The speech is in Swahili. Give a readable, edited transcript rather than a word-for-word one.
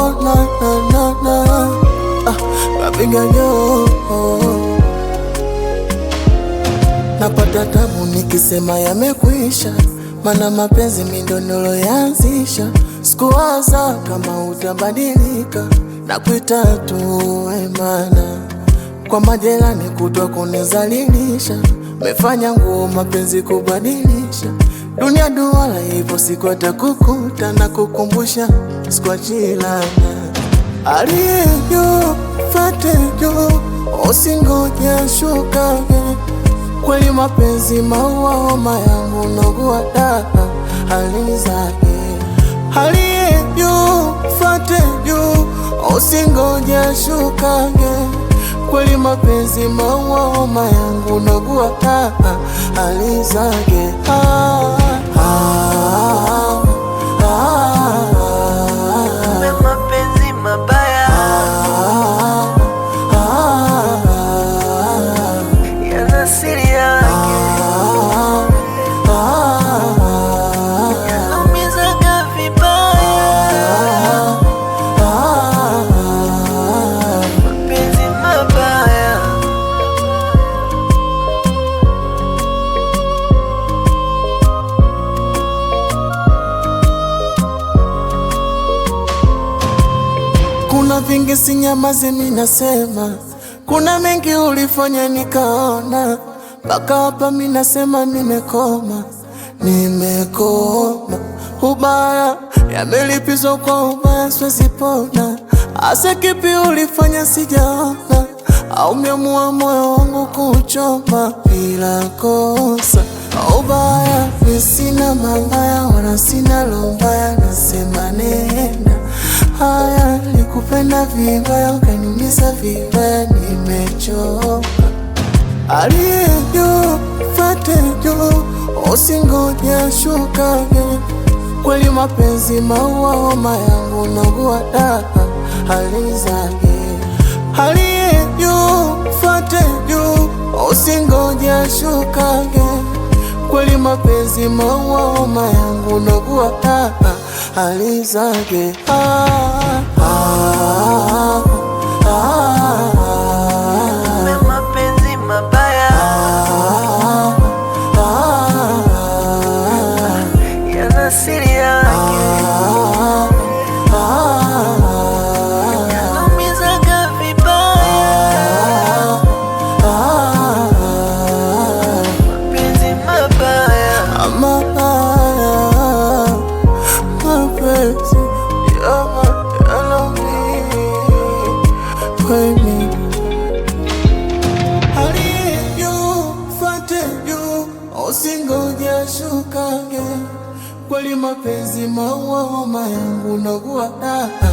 oh, na na na na. Napiga yo, napata tabu nikisema yamekwisha, mana mapenzi mindo niloyaanzisha. Sikuwaza kama utabadilika, na kuita tu mana kwa majelani kutwa kunizalilisha. Mefanya nguo mapenzi kubadilisha, dunia duwala hivyo siku atakukuta na kukumbusha sikuachilana. Aliyejo fatejo usingoja shukage, kweli mapenzi maua homa yangu nogua daka hali zake. Aliyejo fatejo usingoja shukage, kweli mapenzi maua homa yangu nogua daka hali zake. Mapenzi mabaya yana siri yake, yanaumizaga vibaya. Mapenzi mabaya. Kuna vingi sinyamazi minasema, kuna mengi ulifanya nikaona, mpaka hapa minasema nimekoma, nimekoma. Ubaya yamelipizwa kwa ubaya, siwezi pona. Asa kipi ulifanya sijaona, au umeamua moyo wangu kuchoma bila kosa. Ubaya mi sina mabaya wala sina lombaya, nasema nenda. Haya nikupenda vibaya ukaniumiza vibaya, nimechoka. Aliyejo fatejo usingoja shukage, kweli mapenzi maua homa yangu nogua daka hali zake. Aliyejo fatejo usingoja shukage, kweli mapenzi maua homa yangu nogua daka hali zake. Mapenzi mabaya yana siri yake, yanaumizaga vibaya. Mapenzi mabaya, mapenzi yanaumiza. Aliyejo fatejo usingoja shukage, kweli mapenzi maua homa yangu nogua daka